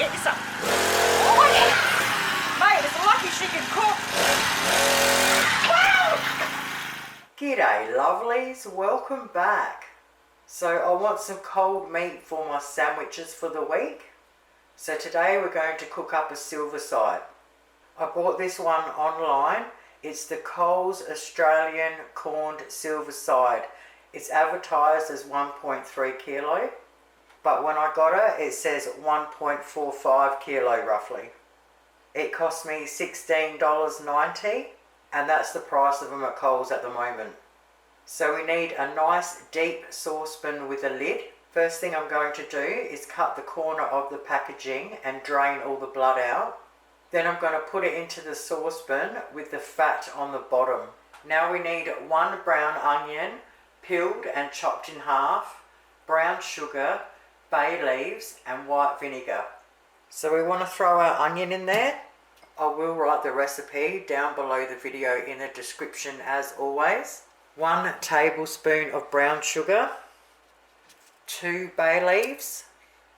get you some. Oh, yeah. Mate, it's lucky she can cook. Wow! G'day lovelies, welcome back. So I want some cold meat for my sandwiches for the week. So today we're going to cook up a Silverside. I bought this one online. It's the Coles Australian Corned Silverside. It's advertised as 1.3 kilo, but when I got it, it says 1.45 kilo roughly. It cost me $16.90, and that's the price of them at Coles at the moment. So we need a nice deep saucepan with a lid. First thing I'm going to do is cut the corner of the packaging and drain all the blood out. Then I'm going to put it into the saucepan with the fat on the bottom. Now we need 1 brown onion, peeled and chopped in half, brown sugar, bay leaves and white vinegar. So we want to throw our onion in there. I will write the recipe down below the video in the description as always. 1 tablespoon of brown sugar, 2 bay leaves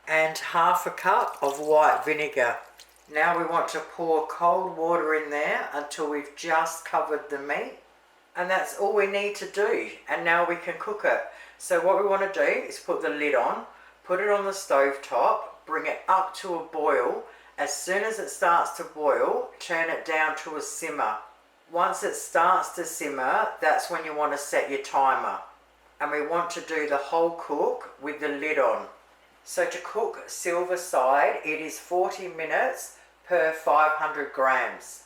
and half a cup of white vinegar. Now we want to pour cold water in there until we've just covered the meat. And that's all we need to do. And now we can cook it. So what we want to do is put the lid on, put it on the stove top, bring it up to a boil. As soon as it starts to boil, turn it down to a simmer. Once it starts to simmer, that's when you want to set your timer. And we want to do the whole cook with the lid on. So to cook Silverside, it is 40 minutes per 500 grams.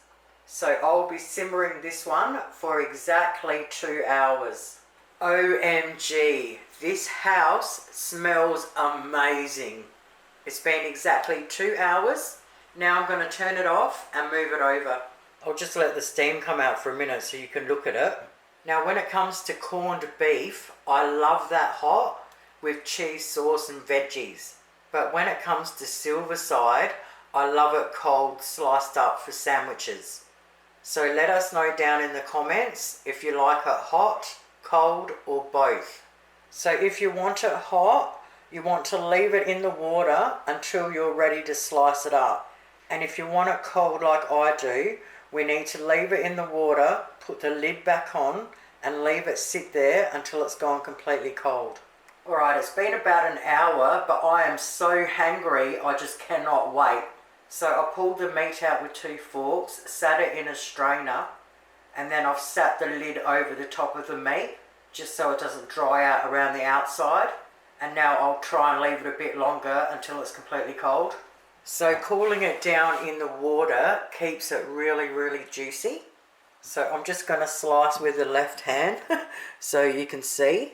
So I'll be simmering this one for exactly 2 hours. OMG, this house smells amazing. It's been exactly 2 hours. Now I'm going to turn it off and move it over. I'll just let the steam come out for a minute so you can look at it. Now when it comes to corned beef, I love that hot with cheese sauce and veggies. But when it comes to Silverside, I love it cold, sliced up for sandwiches. So let us know down in the comments if you like it hot, cold or both. So if you want it hot, you want to leave it in the water until you're ready to slice it up. And if you want it cold like I do, we need to leave it in the water, put the lid back on and leave it sit there until it's gone completely cold. Alright, it's been about an hour, but I am so hangry I just cannot wait. So I pulled the meat out with 2 forks, sat it in a strainer, and then I've sat the lid over the top of the meat, just so it doesn't dry out around the outside. And now I'll try and leave it a bit longer until it's completely cold. So cooling it down in the water keeps it really, really juicy. So I'm just going to slice with the left hand so you can see.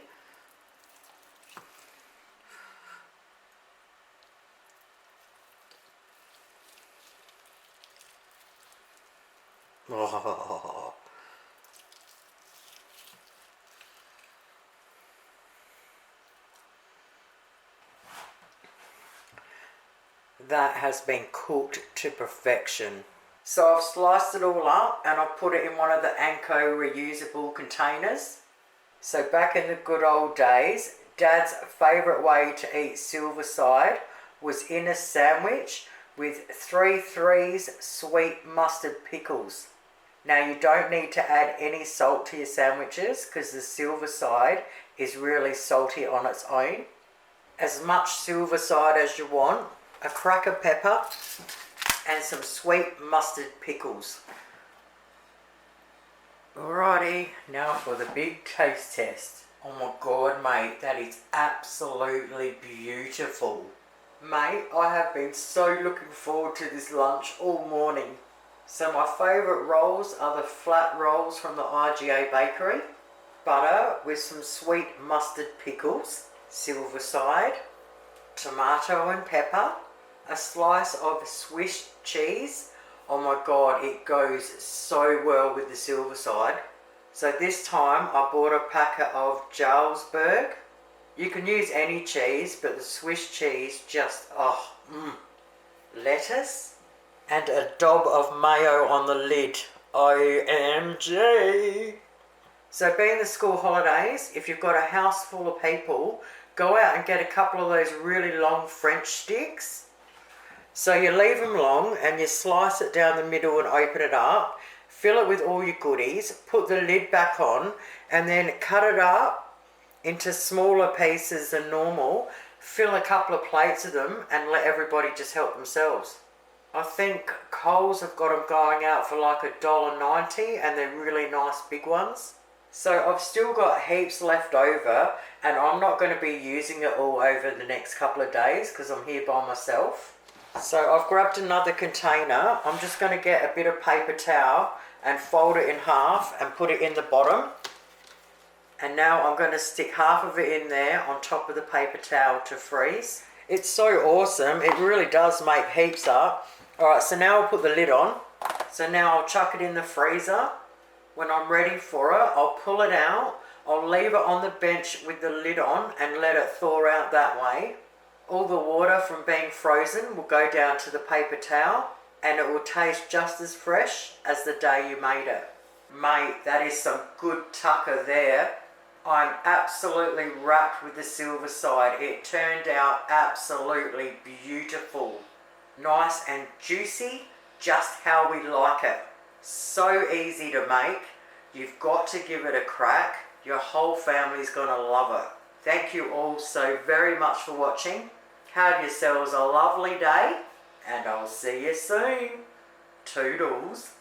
Oh. That has been cooked to perfection. So I've sliced it all up and I've put it in one of the Anko reusable containers. So back in the good old days, Dad's favourite way to eat Silverside was in a sandwich with 3 threes sweet mustard pickles. Now you don't need to add any salt to your sandwiches because the Silverside is really salty on its own. As much Silverside as you want, a cracker pepper and some sweet mustard pickles. Alrighty, now for the big taste test. Oh my god mate, that is absolutely beautiful. Mate, I have been so looking forward to this lunch all morning. So my favourite rolls are the flat rolls from the IGA bakery. Butter with some sweet mustard pickles, Silverside, tomato and pepper, a slice of Swiss cheese. Oh my god, it goes so well with the Silverside. So this time I bought a packet of Jarlsberg. You can use any cheese, but the Swiss cheese just, lettuce and a dob of mayo on the lid. OMG! So being the school holidays, if you've got a house full of people, go out and get a couple of those really long French sticks. So you leave them long and you slice it down the middle and open it up, fill it with all your goodies, put the lid back on, and then cut it up into smaller pieces than normal, fill a couple of plates of them and let everybody just help themselves. I think Coles have got them going out for like $1.90 and they're really nice big ones. So I've still got heaps left over and I'm not going to be using it all over the next couple of days because I'm here by myself. So I've grabbed another container. I'm just going to get a bit of paper towel and fold it in half and put it in the bottom. And now I'm going to stick half of it in there on top of the paper towel to freeze. It's so awesome. It really does make heaps up. Alright, so now I'll put the lid on. So now I'll chuck it in the freezer. When I'm ready for it, I'll pull it out. I'll leave it on the bench with the lid on and let it thaw out that way. All the water from being frozen will go down to the paper towel and it will taste just as fresh as the day you made it. Mate, that is some good tucker there. I'm absolutely wrapped with the Silverside. It turned out absolutely beautiful. Nice and juicy, just how we like it. So easy to make. You've got to give it a crack. Your whole family's going to love it. Thank you all so very much for watching. Have yourselves a lovely day and I'll see you soon. Toodles.